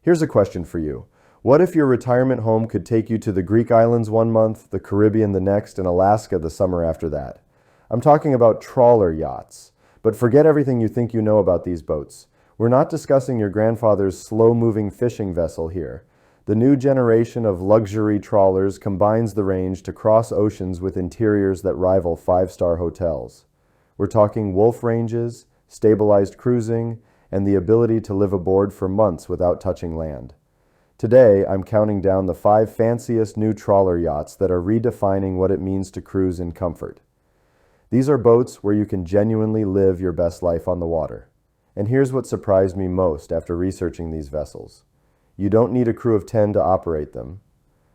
Here's a question for you. What if your retirement home could take you to the Greek islands one month, the Caribbean the next, and Alaska the summer after that? I'm talking about trawler yachts. But forget everything you think you know about these boats. We're not discussing your grandfather's slow-moving fishing vessel here. The new generation of luxury trawlers combines the range to cross oceans with interiors that rival five-star hotels. We're talking wolf ranges, stabilized cruising, and the ability to live aboard for months without touching land. Today, I'm counting down the 5 fanciest new trawler yachts that are redefining what it means to cruise in comfort. These are boats where you can genuinely live your best life on the water. And here's what surprised me most after researching these vessels. You don't need a crew of 10 to operate them.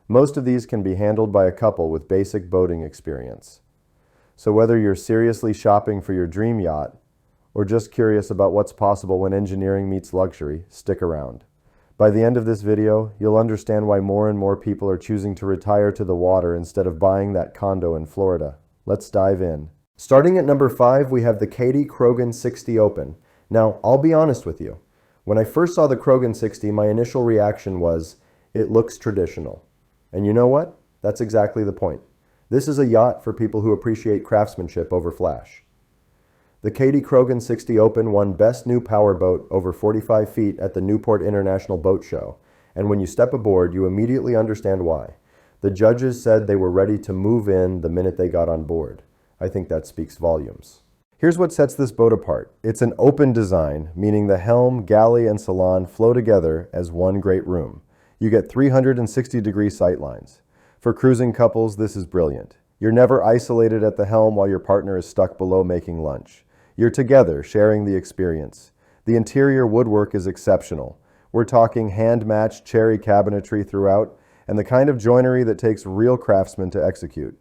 Most of these can be handled by a couple with basic boating experience. So whether you're seriously shopping for your dream yacht, or just curious about what's possible when engineering meets luxury, stick around. By the end of this video, you'll understand why more and more people are choosing to retire to the water instead of buying that condo in Florida. Let's dive in. Starting at number 5, we have the Kadey-Krogen 60 Open. Now, I'll be honest with you. When I first saw the Krogen 60, my initial reaction was, it looks traditional. And you know what? That's exactly the point. This is a yacht for people who appreciate craftsmanship over flash. The Kadey-Krogen 60 Open won Best New Powerboat over 45 feet at the Newport International Boat Show. And when you step aboard, you immediately understand why. The judges said they were ready to move in the minute they got on board. I think that speaks volumes. Here's what sets this boat apart. It's an open design, meaning the helm, galley, and salon flow together as one great room. You get 360-degree sight lines. For cruising couples, this is brilliant. You're never isolated at the helm while your partner is stuck below making lunch. You're together, sharing the experience. The interior woodwork is exceptional. We're talking hand-matched cherry cabinetry throughout, and the kind of joinery that takes real craftsmen to execute.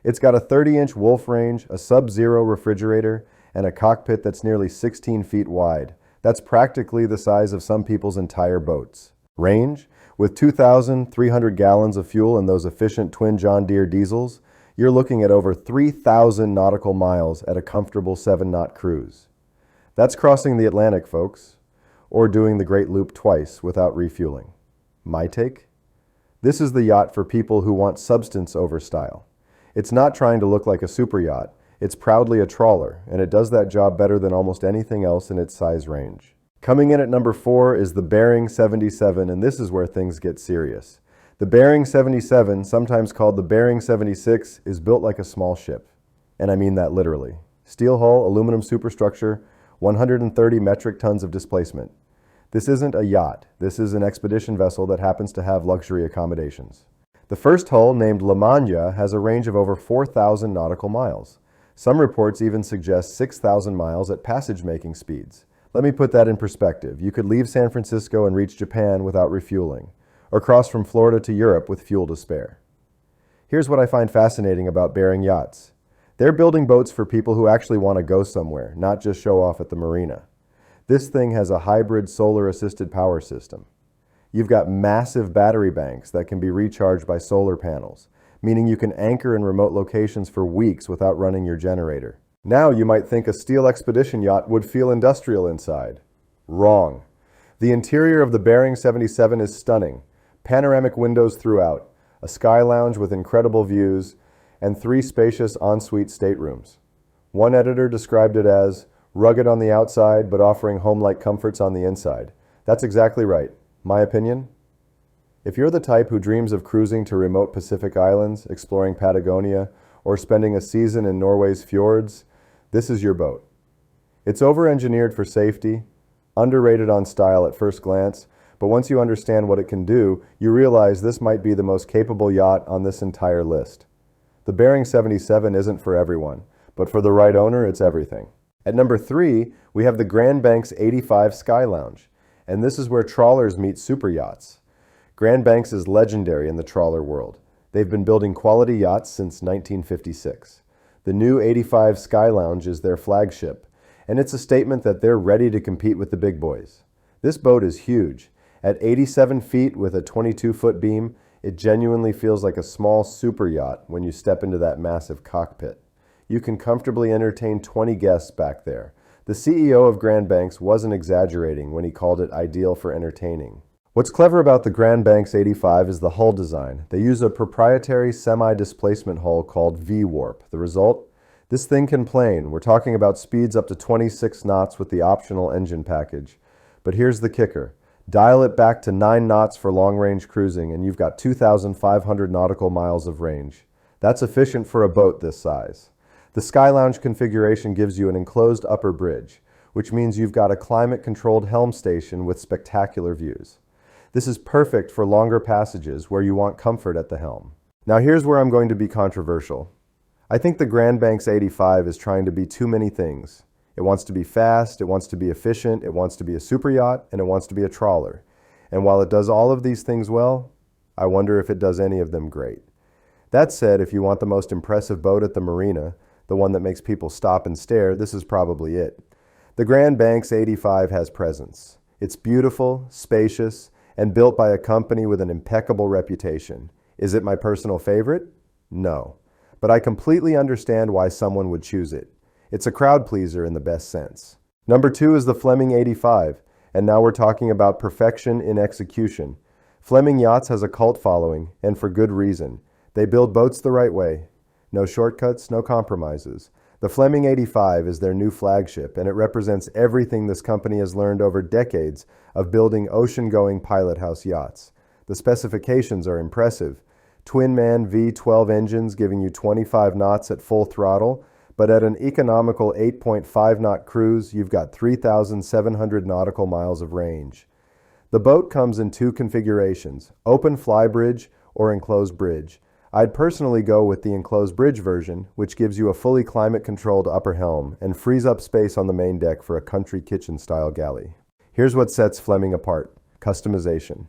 It's got a 30-inch wolf range, a sub-zero refrigerator, and a cockpit that's nearly 16 feet wide. That's practically the size of some people's entire boats. Range? With 2,300 gallons of fuel in those efficient twin John Deere diesels, you're looking at over 3,000 nautical miles at a comfortable 7-knot cruise. That's crossing the Atlantic, folks, or doing the Great Loop twice without refueling. My take? This is the yacht for people who want substance over style. It's not trying to look like a super yacht. It's proudly a trawler, and it does that job better than almost anything else in its size range. Coming in at number 4 is the Bering 77, and this is where things get serious. The Bering 77, sometimes called the Bering 76, is built like a small ship. And I mean that literally. Steel hull, aluminum superstructure, 130 metric tons of displacement. This isn't a yacht. This is an expedition vessel that happens to have luxury accommodations. The first hull, named La Manja, has a range of over 4,000 nautical miles. Some reports even suggest 6,000 miles at passage-making speeds. Let me put that in perspective. You could leave San Francisco and reach Japan without refueling, or cross from Florida to Europe with fuel to spare. Here's what I find fascinating about Bering Yachts. They're building boats for people who actually want to go somewhere, not just show off at the marina. This thing has a hybrid solar-assisted power system. You've got massive battery banks that can be recharged by solar panels, meaning you can anchor in remote locations for weeks without running your generator. Now you might think a steel expedition yacht would feel industrial inside. Wrong. The interior of the Bering 77 is stunning. Panoramic windows throughout, a Skylounge with incredible views, and 3 spacious ensuite staterooms. One editor described it as rugged on the outside but offering home-like comforts on the inside. That's exactly right. My opinion? If you're the type who dreams of cruising to remote Pacific islands, exploring Patagonia, or spending a season in Norway's fjords, this is your boat. It's over-engineered for safety, underrated on style at first glance, but once you understand what it can do, you realize this might be the most capable yacht on this entire list. The Bering 77 isn't for everyone, but for the right owner, it's everything. At number 3, we have the Grand Banks 85 Skylounge. And this is where trawlers meet super yachts. Grand Banks is legendary in the trawler world. They've been building quality yachts since 1956. The new 85 Skylounge is their flagship, and it's a statement that they're ready to compete with the big boys. This boat is huge. At 87 feet with a 22-foot beam, it genuinely feels like a small super yacht when you step into that massive cockpit. You can comfortably entertain 20 guests back there. The CEO of Grand Banks wasn't exaggerating when he called it ideal for entertaining. What's clever about the Grand Banks 85 is the hull design. They use a proprietary semi-displacement hull called V-warp. The result? This thing can plane. We're talking about speeds up to 26 knots with the optional engine package. But here's the kicker. Dial it back to 9 knots for long-range cruising and you've got 2,500 nautical miles of range. That's efficient for a boat this size. The Skylounge configuration gives you an enclosed upper bridge, which means you've got a climate-controlled helm station with spectacular views. This is perfect for longer passages where you want comfort at the helm. Now here's where I'm going to be controversial. I think the Grand Banks 85 is trying to be too many things. It wants to be fast, it wants to be efficient, it wants to be a super yacht, and it wants to be a trawler. And while it does all of these things well, I wonder if it does any of them great. That said, if you want the most impressive boat at the marina, the one that makes people stop and stare, this is probably it. The Grand Banks 85 has presence. It's beautiful, spacious, and built by a company with an impeccable reputation. Is it my personal favorite? No. But I completely understand why someone would choose it. It's a crowd pleaser in the best sense. Number 2 is the Fleming 85, and now we're talking about perfection in execution. Fleming Yachts has a cult following, and for good reason. They build boats the right way. No shortcuts, no compromises. The Fleming 85 is their new flagship, and it represents everything this company has learned over decades of building ocean-going pilot house yachts. The specifications are impressive. Twin-man V12 engines giving you 25 knots at full throttle, but at an economical 8.5 knot cruise, you've got 3,700 nautical miles of range. The boat comes in 2 configurations, open flybridge or enclosed bridge. I'd personally go with the enclosed bridge version, which gives you a fully climate-controlled upper helm and frees up space on the main deck for a country kitchen-style galley. Here's what sets Fleming apart: customization.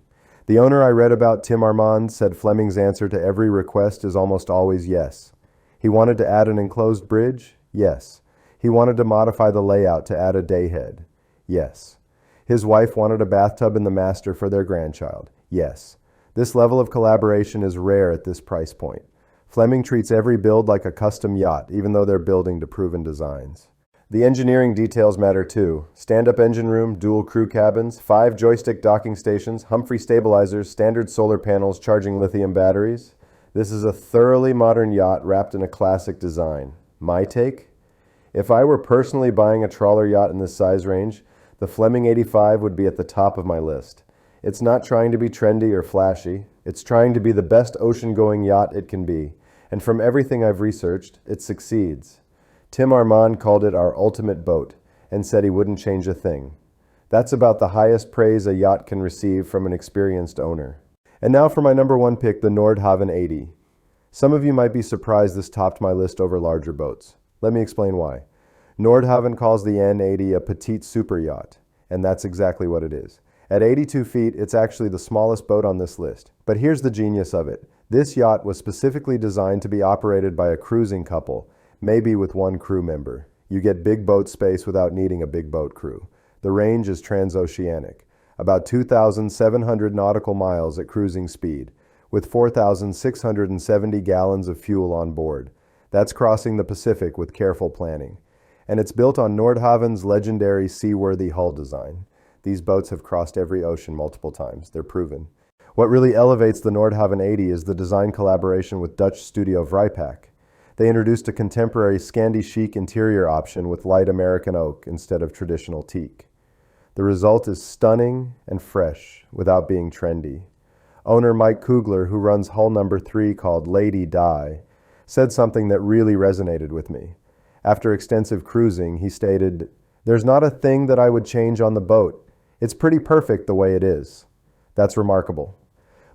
The owner I read about, Tim Armand, said Fleming's answer to every request is almost always yes. He wanted to add an enclosed bridge? Yes. He wanted to modify the layout to add a dayhead? Yes. His wife wanted a bathtub in the master for their grandchild? Yes. This level of collaboration is rare at this price point. Fleming treats every build like a custom yacht, even though they're building to proven designs. The engineering details matter too. Stand-up engine room, dual crew cabins, 5 joystick docking stations, Humphrey stabilizers, standard solar panels charging lithium batteries. This is a thoroughly modern yacht wrapped in a classic design. My take? If I were personally buying a trawler yacht in this size range, the Fleming 85 would be at the top of my list. It's not trying to be trendy or flashy. It's trying to be the best ocean-going yacht it can be. And from everything I've researched, it succeeds. Tim Armand called it our ultimate boat and said he wouldn't change a thing. That's about the highest praise a yacht can receive from an experienced owner. And now for my number 1 pick, the Nordhavn 80. Some of you might be surprised this topped my list over larger boats. Let me explain why. Nordhavn calls the N80 a petite super yacht, and that's exactly what it is. At 82 feet, it's actually the smallest boat on this list. But here's the genius of it. This yacht was specifically designed to be operated by a cruising couple, maybe with 1 crew member. You get big boat space without needing a big boat crew. The range is transoceanic, about 2,700 nautical miles at cruising speed, with 4,670 gallons of fuel on board. That's crossing the Pacific with careful planning. And it's built on Nordhavn's legendary seaworthy hull design. These boats have crossed every ocean multiple times. They're proven. What really elevates the Nordhavn 80 is the design collaboration with Dutch studio Vrypak. They introduced a contemporary Scandi chic interior option with light American oak instead of traditional teak. The result is stunning and fresh without being trendy. Owner Mike Kugler, who runs hull number 3 called Lady Di, said something that really resonated with me. After extensive cruising, he stated, "There's not a thing that I would change on the boat. It's pretty perfect the way it is." That's remarkable.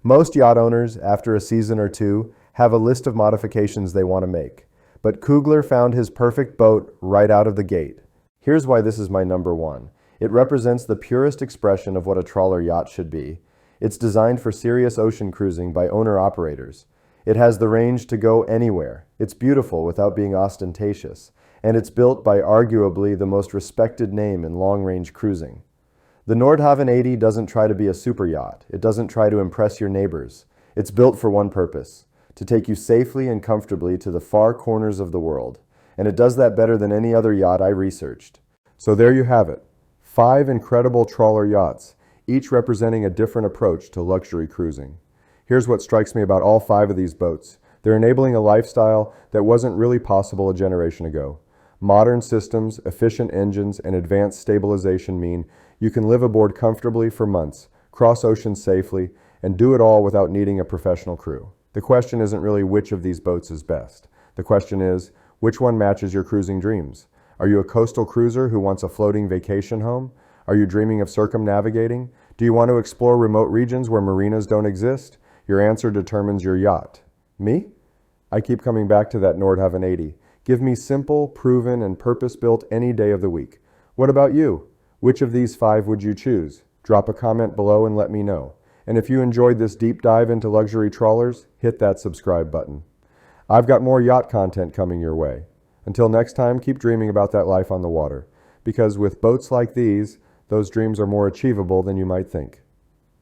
Most yacht owners, after a season or 2, have a list of modifications they want to make. But Kugler found his perfect boat right out of the gate. Here's why this is my number 1. It represents the purest expression of what a trawler yacht should be. It's designed for serious ocean cruising by owner-operators. It has the range to go anywhere. It's beautiful without being ostentatious. And it's built by arguably the most respected name in long-range cruising. The Nordhavn 80 doesn't try to be a super yacht. It doesn't try to impress your neighbors. It's built for one purpose: to take you safely and comfortably to the far corners of the world. And it does that better than any other yacht I researched. So there you have it. 5 incredible trawler yachts, each representing a different approach to luxury cruising. Here's what strikes me about all 5 of these boats. They're enabling a lifestyle that wasn't really possible a generation ago. Modern systems, efficient engines, and advanced stabilization mean you can live aboard comfortably for months, cross oceans safely, and do it all without needing a professional crew. The question isn't really which of these boats is best. The question is, which one matches your cruising dreams? Are you a coastal cruiser who wants a floating vacation home? Are you dreaming of circumnavigating? Do you want to explore remote regions where marinas don't exist? Your answer determines your yacht. Me? I keep coming back to that Nordhavn 80. Give me simple, proven, and purpose-built any day of the week. What about you? Which of these 5 would you choose? Drop a comment below and let me know. And if you enjoyed this deep dive into luxury trawlers, hit that subscribe button. I've got more yacht content coming your way. Until next time, keep dreaming about that life on the water. Because with boats like these, those dreams are more achievable than you might think.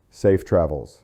Safe travels.